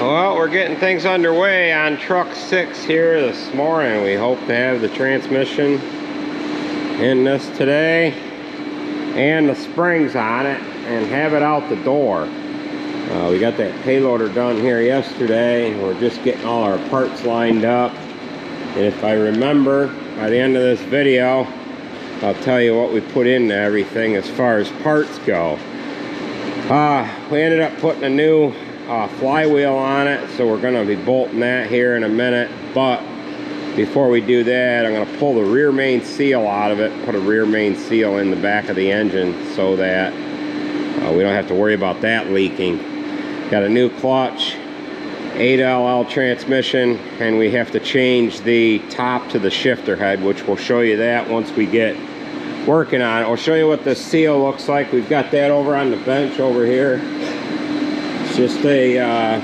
Well, we're getting things underway on truck 6 here this morning. We hope to have the transmission in this today and the springs on it and have it out the door. We got that payloader done here yesterday and we're just getting all our parts lined up. And if I remember, by the end of this video, I'll tell you what we put into everything as far as parts go. We ended up putting a new flywheel on it, so we're going to be bolting that here in a minute. But before we do that, I'm going to pull the rear main seal out of it, put a rear main seal in the back of the engine so that we don't have to worry about that leaking. Got a new clutch, 8LL transmission, and we have to change the top to the shifter head, which we'll show you that once we get working on it. I'll show you what the seal looks like. We've got that over on the bench over here. It's just a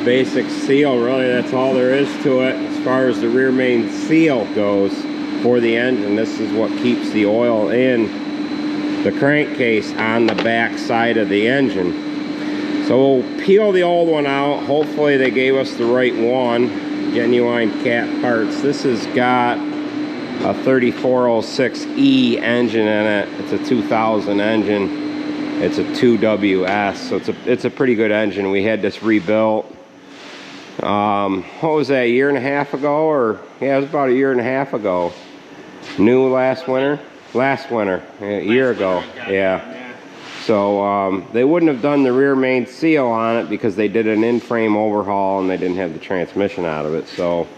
basic seal, really. That's all there is to it as far as the rear main seal goes for the engine. This is what keeps the oil in the crankcase on the back side of the engine. So we'll peel the old one out. Hopefully they gave us the right one. Genuine Cat Parts. This has got a 3406E engine in it. It's a 2000 engine. It's a 2WS, so it's a pretty good engine. We had this rebuilt. What was that, a year and a half ago? Or yeah, it was about a year and a half ago. New last winter? Last winter, a year ago. Yeah. So they wouldn't have done the rear main seal on it because they did an in-frame overhaul and they didn't have the transmission out of it. So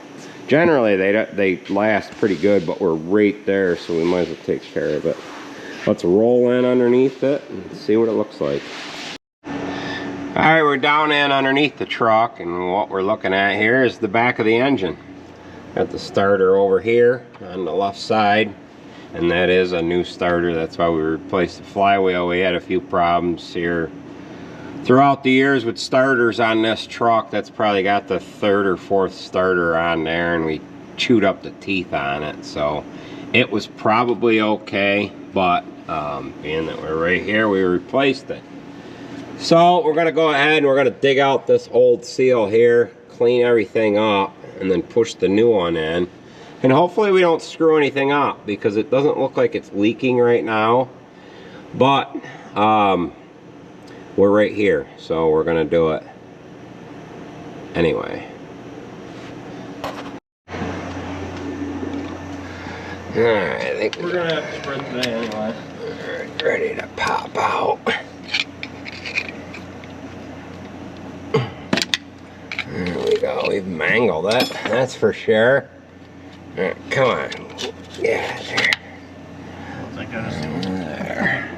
generally they last pretty good, but we're right there, so we might as well take care of it. Let's roll in underneath it and see what it looks like. Alright, we're down in underneath the truck, and what we're looking at here is the back of the engine. Got the starter over here on the left side, and that is a new starter. That's why we replaced the flywheel. We had a few problems here throughout the years with starters on this truck. That's probably got the 3rd or 4th starter on there, and we chewed up the teeth on it. So it was probably okay, but being that we're right here, we replaced it. So we're gonna go ahead and we're gonna dig out this old seal here, clean everything up, and then push the new one in. And hopefully we don't screw anything up, because it doesn't look like it's leaking right now. But we're right here, so we're gonna do it anyway. Alright, I think we're gonna have to sprint today anyway. Alright, ready to pop out. There we go, we've mangled it, that's for sure. Alright, come on. Yeah, there. There.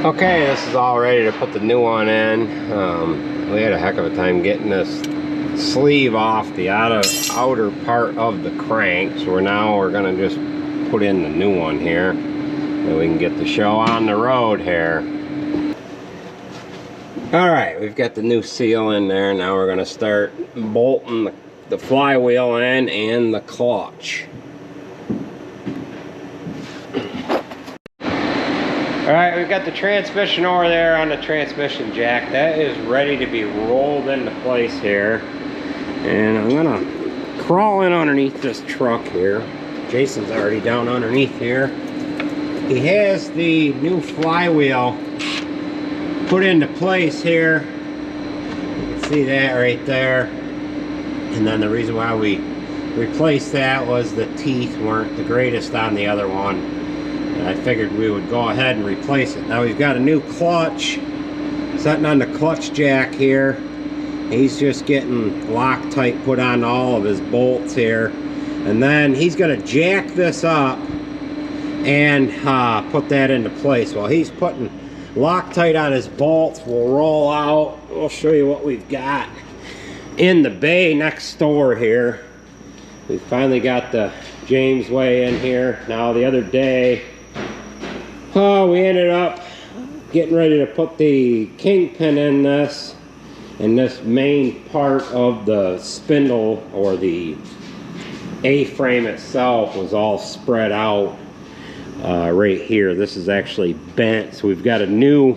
Okay, this is all ready to put the new one in. We had a heck of a time getting this sleeve off the outer part of the crank, so we're gonna just put in the new one here, and we can get the show on the road here. All right, we've got the new seal in there. Now we're gonna start bolting the flywheel in and the clutch. All right, we've got the transmission over there on the transmission jack. That is ready to be rolled into place here. And I'm gonna crawl in underneath this truck here. Jason's already down underneath here. He has the new flywheel put into place here. You can see that right there. And then the reason why we replaced that was the teeth weren't the greatest on the other one. And I figured we would go ahead and replace it. Now we've got a new clutch sitting on the clutch jack here. He's just getting Loctite put on all of his bolts here. And then he's gonna jack this up and put that into place. While he's putting Loctite on his bolts, we'll roll out. We'll show you what we've got in the bay next door here. We finally got the James Way in here. Now the other day, we ended up getting ready to put the kingpin in this, and this main part of the spindle, or the A-frame itself, was all spread out. right here. This is actually bent, so we've got a new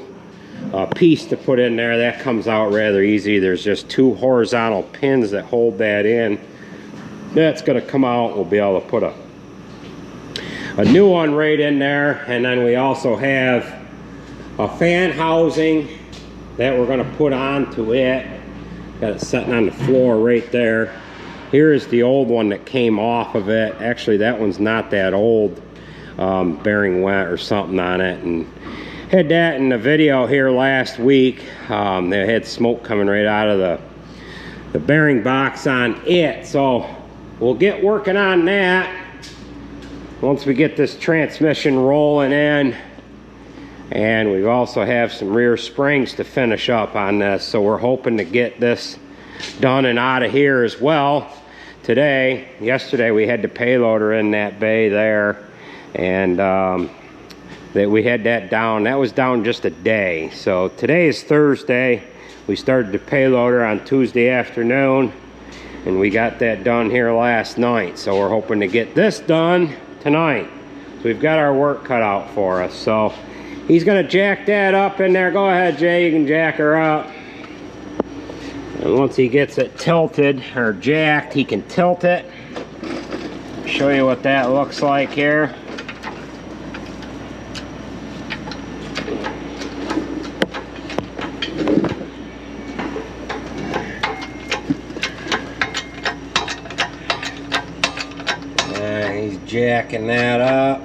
piece to put in there. That comes out rather easy. There's just 2 horizontal pins that hold that in. That's going to come out. We'll be able to put a new one right in there, and then we also have a fan housing that we're going to put onto it. Got it sitting on the floor right there. Here is the old one that came off of it. Actually, that one's not that old. Bearing went or something on it, and had that in the video here last week. They had smoke coming right out of the bearing box on it, so we'll get working on that once we get this transmission rolling in. And we also have some rear springs to finish up on this, so we're hoping to get this done and out of here as well today. Yesterday we had the payloader in that bay there, and that we had that down. That was down just a day. So today is Thursday. We started the payloader on Tuesday afternoon, and we got that done here last night. So we're hoping to get this done tonight. So we've got our work cut out for us. So he's gonna jack that up in there. Go ahead, Jay, you can jack her up. And once he gets it tilted or jacked, he can tilt it. Show you what that looks like here. He's jacking that up.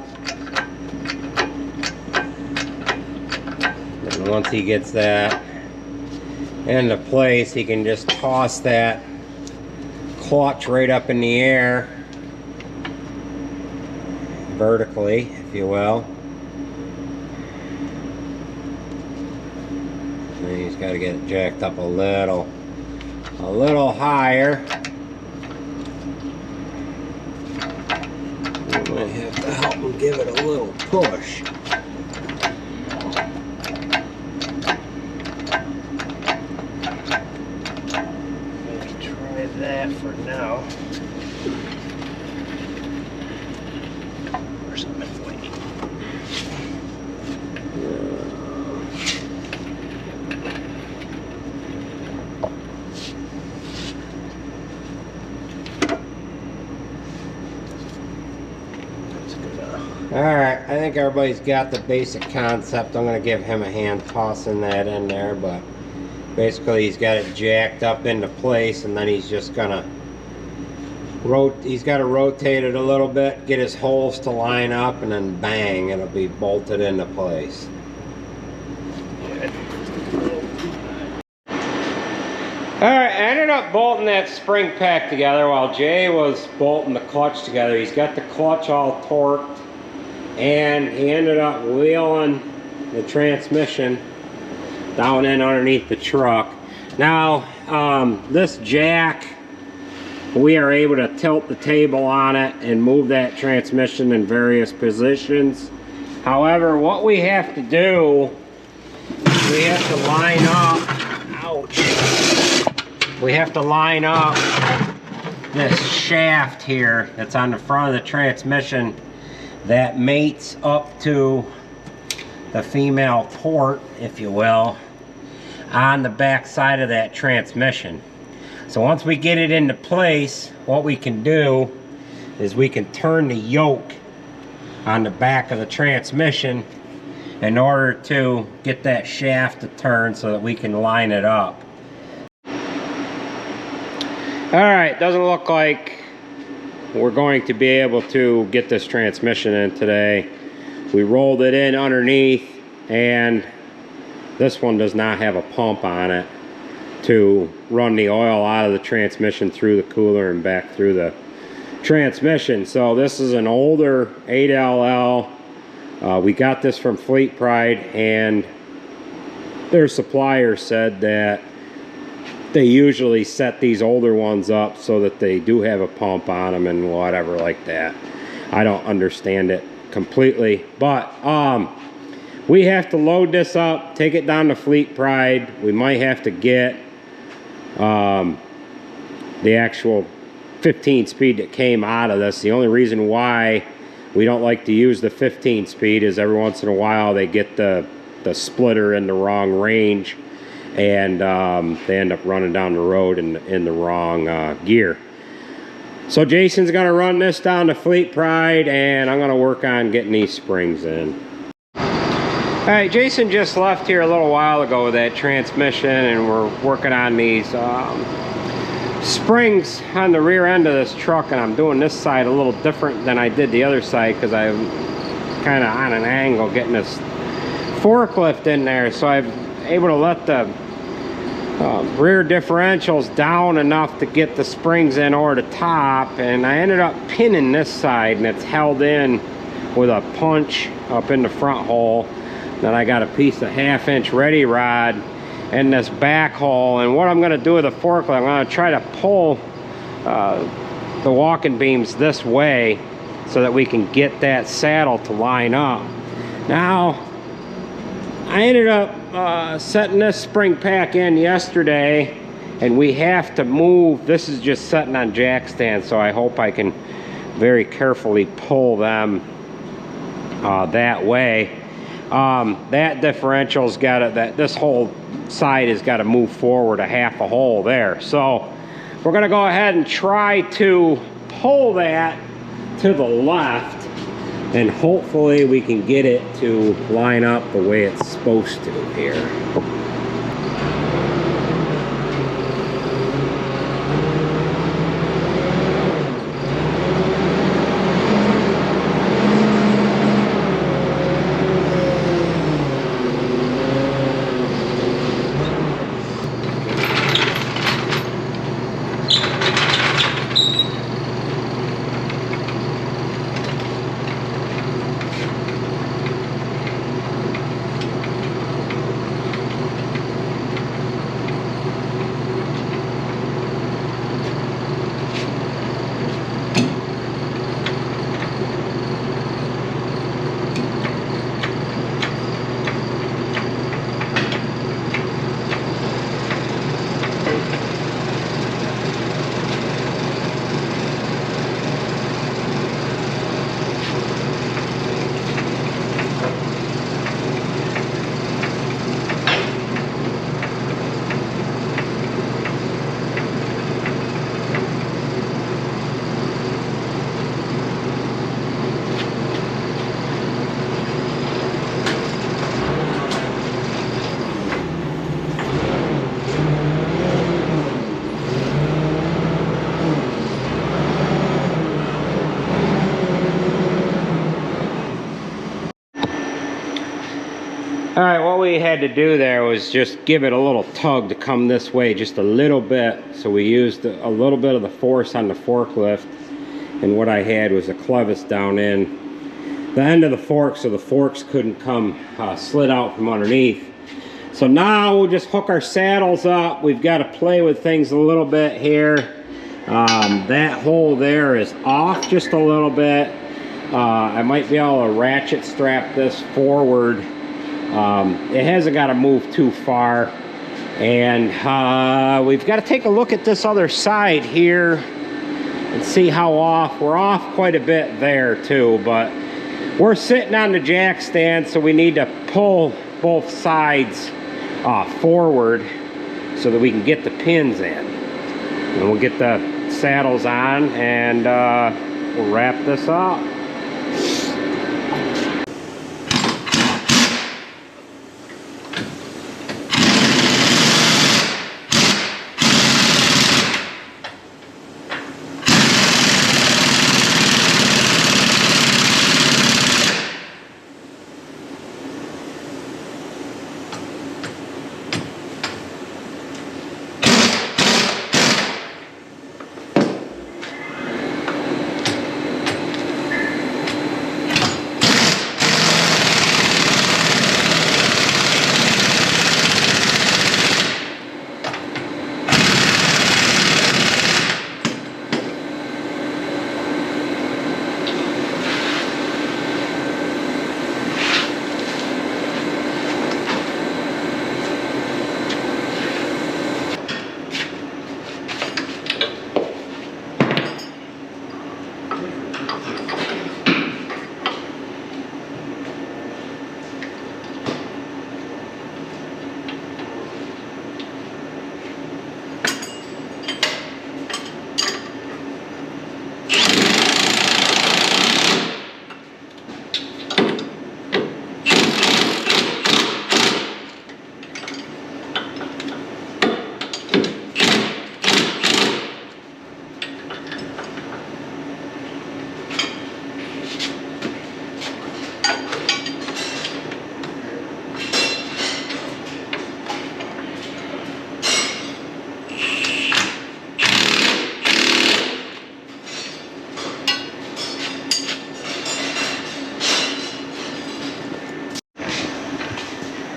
And once he gets that into place, he can just toss that clutch right up in the air, vertically, if you will. And he's got to get it jacked up a little higher. I might have to help him give it a little push. That for now. Where's the midway? Alright, I think everybody's got the basic concept. I'm going to give him a hand tossing that in there, but basically he's got it jacked up into place, and then he's just gonna he's got to rotate it a little bit, get his holes to line up, and then bang, it'll be bolted into place. Alright, I ended up bolting that spring pack together while Jay was bolting the clutch together. He's got the clutch all torqued, and he ended up wheeling the transmission down in underneath the truck. Now, this jack, we are able to tilt the table on it and move that transmission in various positions. However, what we have to do, we have to line up, ouch, we have to line up this shaft here that's on the front of the transmission that mates up to the female port, if you will, on the back side of that transmission. So once we get it into place, what we can do is we can turn the yoke on the back of the transmission in order to get that shaft to turn so that we can line it up. Alright, doesn't look like we're going to be able to get this transmission in today. We rolled it in underneath, and this one does not have a pump on it to run the oil out of the transmission through the cooler and back through the transmission. So this is an older 8LL. We got this from Fleet Pride, and their supplier said that they usually set these older ones up so that they do have a pump on them and whatever like that. I don't understand it completely, but we have to load this up, take it down to Fleet Pride. We might have to get the actual 15 speed that came out of this. The only reason why We don't like to use the 15 speed, as every once in a while they get the splitter in the wrong range, and they end up running down the road in the wrong gear. So Jason's gonna run this down to Fleet Pride, and I'm gonna work on getting these springs in. All right, Jason just left here a little while ago with that transmission, and we're working on these springs on the rear end of this truck, and I'm doing this side a little different than I did the other side because I'm kind of on an angle getting this forklift in there, so I'm able to let the rear differentials down enough to get the springs in over the top, and I ended up pinning this side, and it's held in with a punch up in the front hole. Then I got a piece of 1/2-inch ready rod in this back hole, and what I'm going to do with the forklift, I'm going to try to pull the walking beams this way so that we can get that saddle to line up. Now I ended up setting this spring pack in yesterday, and we have to move. This is just sitting on jack stands, so I hope I can very carefully pull them that way. That differential's got to, this whole side has got to move forward a 1/2 a hole there. So we're going to go ahead and try to pull that to the left, and hopefully we can get it to line up the way it's supposed to here. All right, what we had to do there was just give it a little tug to come this way just a little bit. So we used a little bit of the force on the forklift, and what I had was a clevis down in the end of the fork, so the forks couldn't come slid out from underneath. So now we'll just hook our saddles up. We've got to play with things a little bit here. That hole there is off just a little bit. I might be able to ratchet strap this forward. It hasn't got to move too far, and we've got to take a look at this other side here and see how off. We're off quite a bit there too, but we're sitting on the jack stand, so we need to pull both sides forward so that we can get the pins in, and we'll get the saddles on, and we'll wrap this up.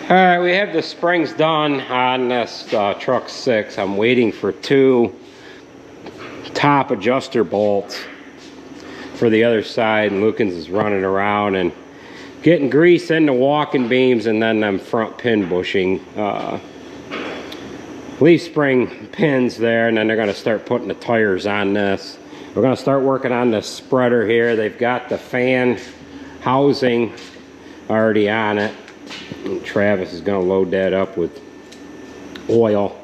Alright, we have the springs done on this truck 6. I'm waiting for 2 top adjuster bolts for the other side, and Lukens is running around and getting grease in the walking beams, and then them front pin bushing leaf spring pins there, and then they're going to start putting the tires on this. We're going to start working on this spreader here. They've got the fan housing already on it. And Travis is going to load that up with oil,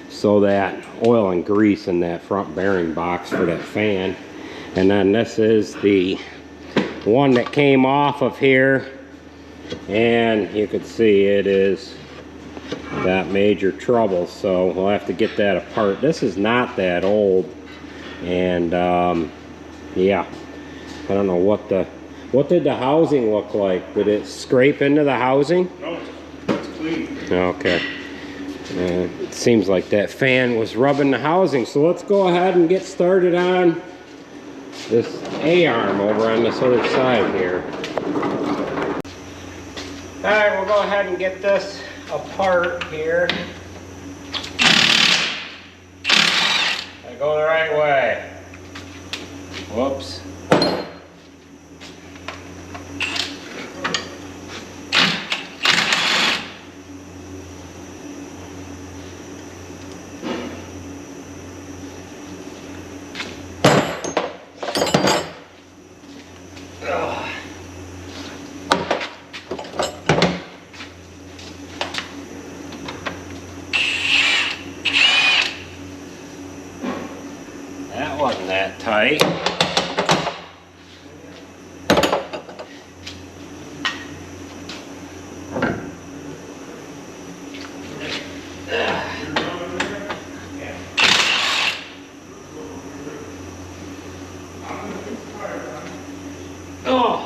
so that oil and grease in that front bearing box for that fan. And then this is the one that came off of here, and you can see it is got major trouble, so we'll have to get that apart. This is not that old, and yeah, I don't know what did the housing look like. Did it scrape into the housing? No, it's clean. Okay. It seems like that fan was rubbing the housing, so let's go ahead and get started on this A-arm over on this other side here. Alright, we'll go ahead and get this apart here. I go the right way. Whoops. Wasn't that tight. Oh.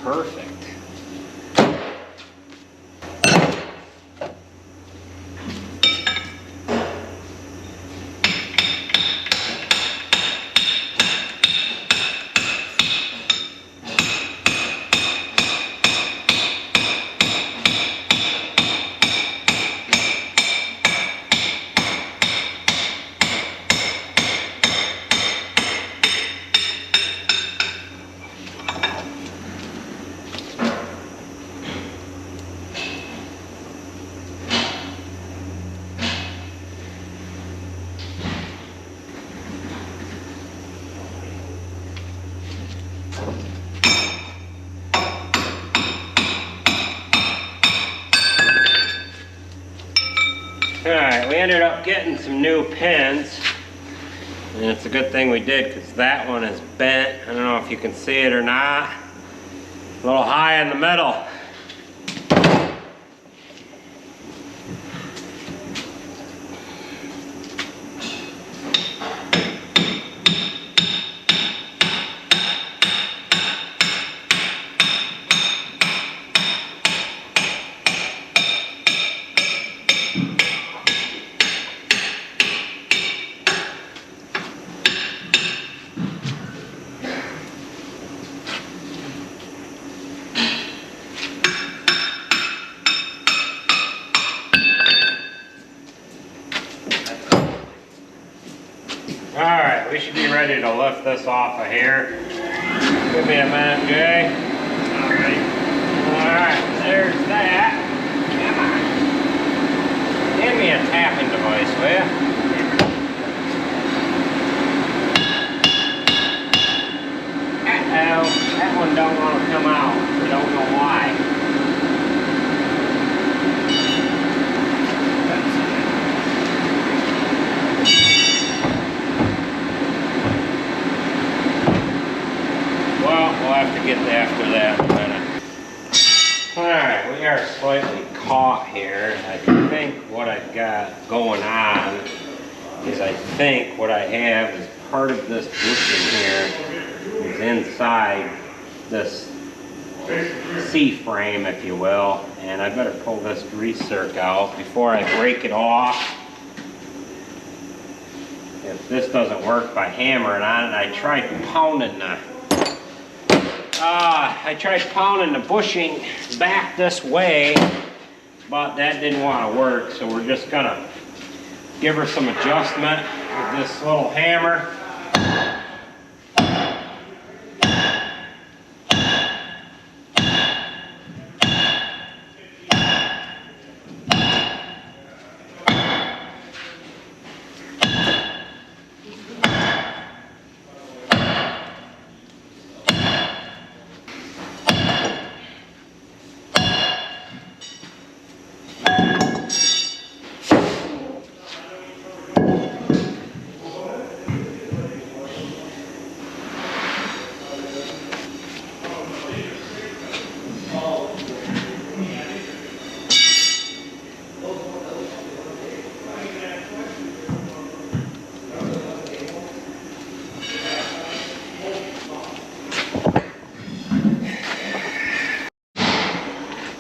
Perfect. Alright, we ended up getting some new pins, and it's a good thing we did, because that one is bent. I don't know if you can see it or not. A little high in the middle. Alright, we should be ready to lift this off of here. Give me a minute, Jay. Alright, there's that. Come on. Give me a tapping device, will ya? Uh-oh, that one don't want to come out. We don't know why. We'll have to get after that in a minute. Alright, we are slightly caught here. I think what I've got going on is I think what I have is part of this bushing here is inside this C-frame, if you will. And I better pull this grease zerk out before I break it off. If this doesn't work by hammering on it, I tried pounding the bushing back this way, but that didn't want to work, so we're just gonna give her some adjustment with this little hammer.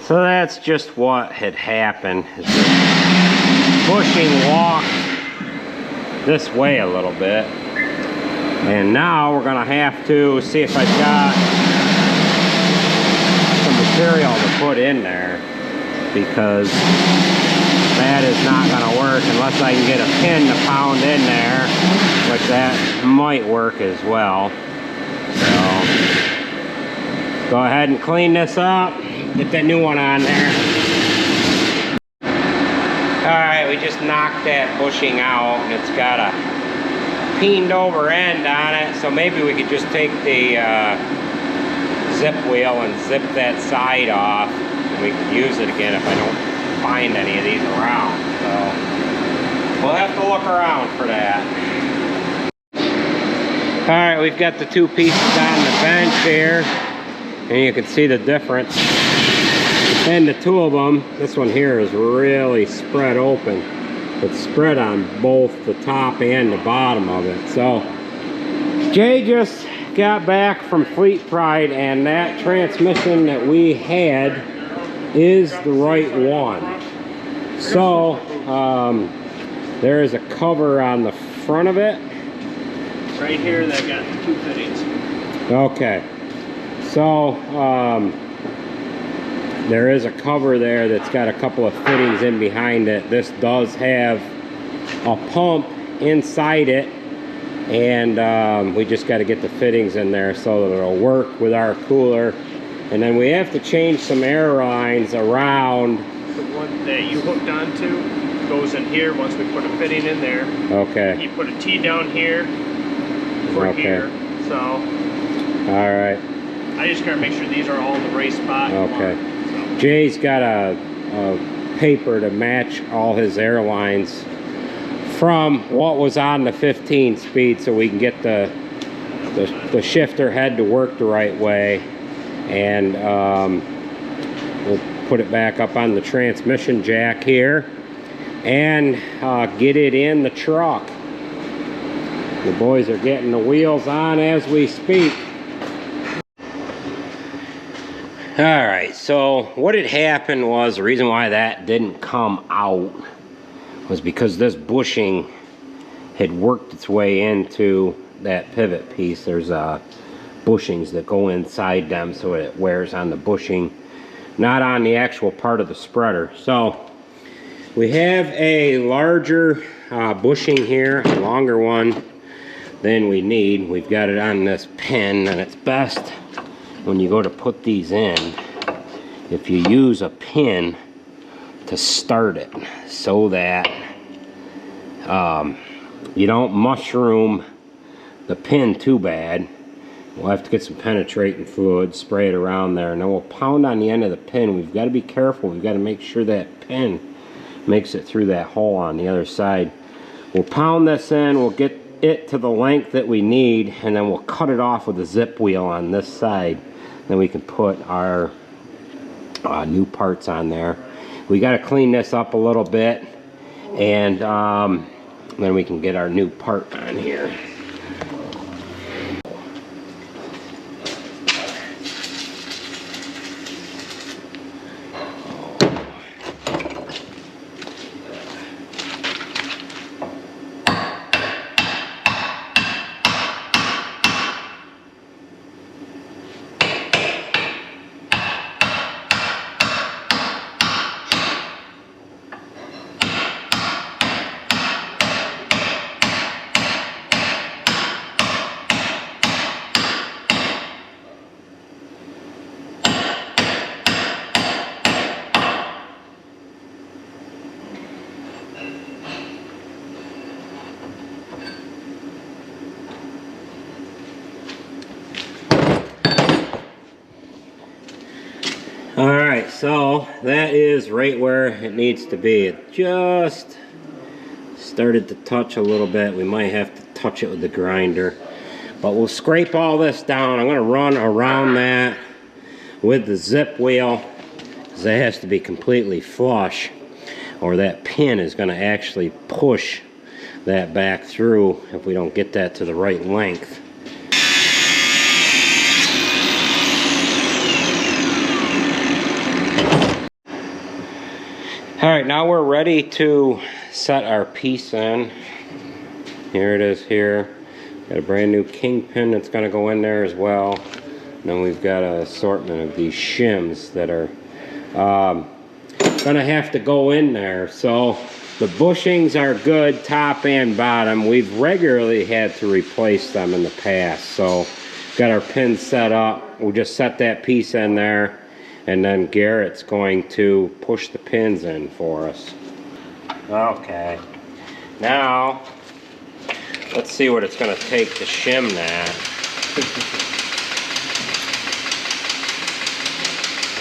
So that's just what had happened. Is the bushing walked this way a little bit. And now we're gonna have to see if I've got some material to put in there, because that is not gonna work unless I can get a pin to pound in there, which that might work as well. So go ahead and clean this up. Get that new one on there. Alright, we just knocked that bushing out, and it's got a peened over end on it, so maybe we could just take the zip wheel and zip that side off, and we can use it again if I don't find any of these around. So we'll have to look around for that. Alright, we've got the two pieces on the bench here, and you can see the difference. And the two of them, this one here is really spread open. It's spread on both the top and the bottom of it. So Jay just got back from Fleet Pride, and that transmission that we had is the right one. So there is a cover on the front of it. Right here, that got two fittings. Okay. So there is a cover there that's got a couple of fittings in behind it. This does have a pump inside it, and we just got to get the fittings in there so that it'll work with our cooler. And then we have to change some air lines around. The one that you hooked onto goes in here once we put a fitting in there. Okay. You put a T down here for here. So. All right. I just gotta make sure these are all in the right spot. Okay. Jay's got a paper to match all his airlines from what was on the 15 speed, so we can get the shifter head to work the right way, and we'll put it back up on the transmission jack here and get it in the truck. The boys are getting the wheels on as we speak. Alright, so what had happened was, the reason why that didn't come out was because this bushing had worked its way into that pivot piece. There's bushings that go inside them, so it wears on the bushing, not on the actual part of the spreader. So we have a larger bushing here, a longer one than we need. We've got it on this pin, and it's best when you go to put these in, if you use a pin to start it, so that you don't mushroom the pin too bad. We'll have to get some penetrating fluid, spray it around there, and then we'll pound on the end of the pin. We've got to be careful. We've got to make sure that pin makes it through that hole on the other side. We'll pound this in, we'll get it to the length that we need, and then we'll cut it off with a zip wheel on this side. Then we can put our new parts on there. We got to clean this up a little bit, and then we can get our new part on here. Alright, so that is right where it needs to be. It just started to touch a little bit. We might have to touch it with the grinder. But we'll scrape all this down. I'm going to run around that with the zip wheel, because that has to be completely flush, or that pin is going to actually push that back through if we don't get that to the right length. Alright, now we're ready to set our piece in. Here it is here. Got a brand new kingpin that's going to go in there as well. And then we've got an assortment of these shims that are going to have to go in there. So the bushings are good top and bottom. We've regularly had to replace them in the past. So got our pins set up. We'll just set that piece in there. And then Garrett's going to push the pins in for us. Okay. Now, let's see what it's going to take to shim that.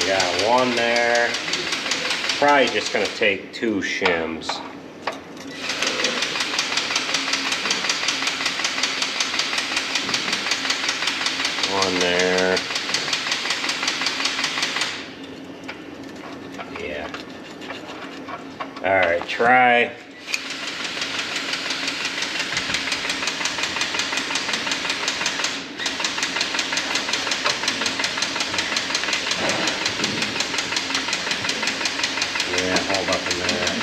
We got one there. Probably just going to take 2 shims. One there. Yeah. Alright, try. Hold up in there.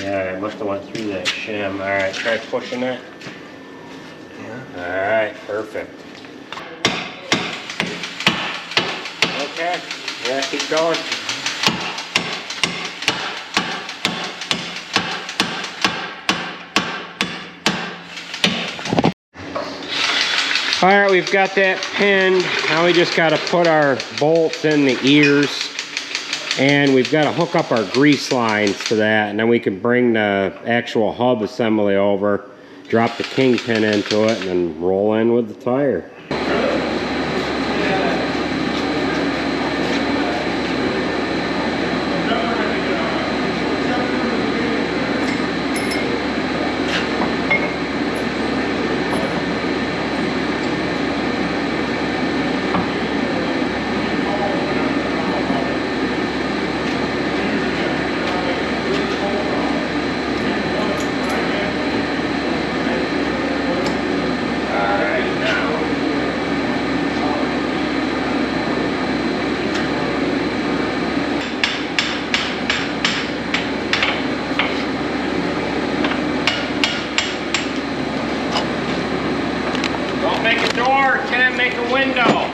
Yeah, I must have went through that shim. Alright, try pushing it. Yeah. Alright, perfect. Okay, yeah, keep going. Alright, we've got that pinned. Now we just got to put our bolts in the ears. And we've got to hook up our grease lines to that. And then we can bring the actual hub assembly over, drop the kingpin into it, and then roll in with the tire. Make a door, Tim, make a window.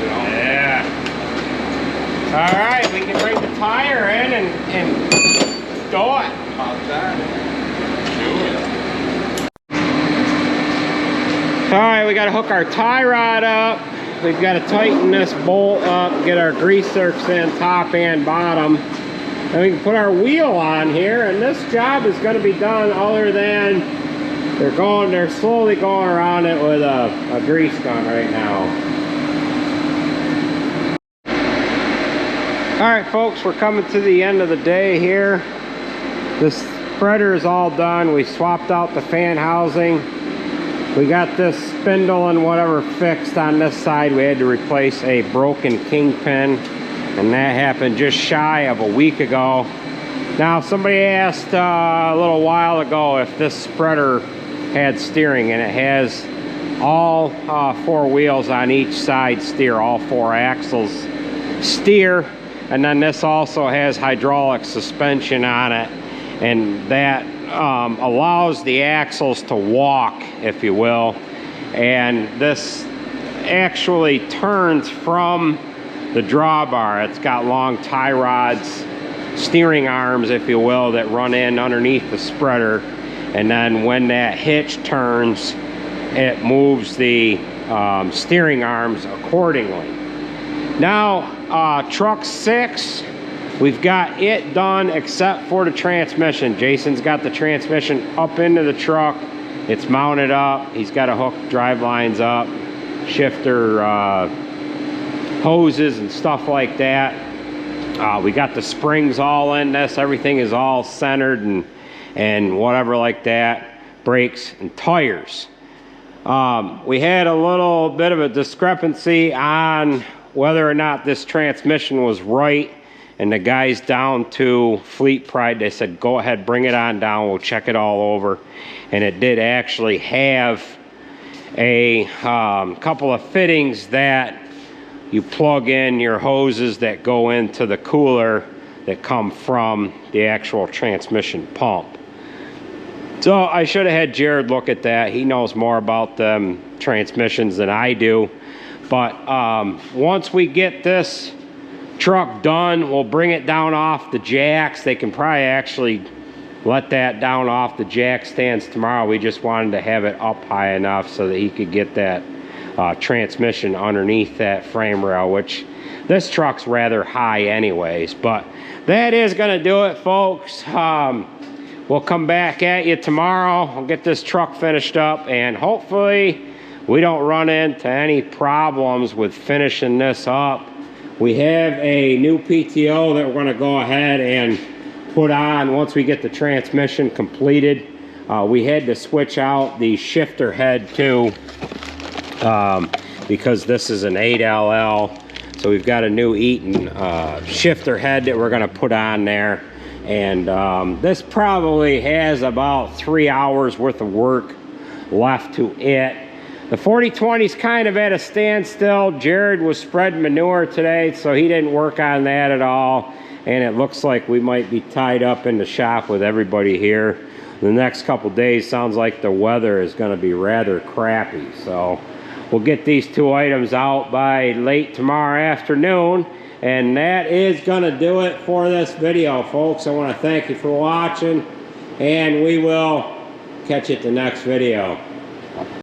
Yeah. Alright, we can bring the tire in and stow it. Alright, we got to hook our tie rod up. We've got to tighten this bolt up, get our grease zerks in top and bottom. And we can put our wheel on here, and this job is going to be done other than they're slowly going around it with a grease gun right now. Alright folks, we're coming to the end of the day here. This spreader is all done. We swapped out the fan housing. We got this spindle and whatever fixed on this side. We had to replace a broken kingpin, and that happened just shy of a week ago. Now somebody asked a little while ago if this spreader had steering, and it has all 4 wheels on each side steer, all 4 axles steer. And then this also has hydraulic suspension on it, and that allows the axles to walk, if you will. and this actually turns from the drawbar. It's got long tie rods, steering arms, if you will, that run in underneath the spreader, and then when that hitch turns, it moves the steering arms accordingly. Now, truck 6, we've got it done except for the transmission. Jason's got the transmission up into the truck. It's mounted up. He's got to hook drive lines up, shifter hoses and stuff like that. We got the springs all in this. Everything is all centered and whatever like that. Brakes and tires. We had a little bit of a discrepancy on whether or not this transmission was right, and the guys down to Fleet Pride, they said go ahead, bring it on down, we'll check it all over. And it did actually have a couple of fittings that you plug in your hoses that go into the cooler that come from the actual transmission pump. So I should have had Jared look at that. He knows more about them transmissions than I do. But once we get this truck done, we'll bring it down off the jacks. They can probably actually let that down off the jack stands tomorrow. We just wanted to have it up high enough so that he could get that transmission underneath that frame rail, which this truck's rather high anyways. But that is going to do it, folks. We'll come back at you tomorrow. I'll get this truck finished up, and hopefully we don't run into any problems with finishing this up. We have a new PTO that we're going to go ahead and put on once we get the transmission completed. We had to switch out the shifter head too, because this is an 8LL. So we've got a new Eaton shifter head that we're going to put on there. And this probably has about 3 hours worth of work left to it. The 4020 is kind of at a standstill. Jared was spreading manure today, so he didn't work on that at all. And it looks like we might be tied up in the shop with everybody here. The next couple days sounds like the weather is going to be rather crappy. So we'll get these 2 items out by late tomorrow afternoon. And that is going to do it for this video, folks. I want to thank you for watching, and we will catch you at the next video.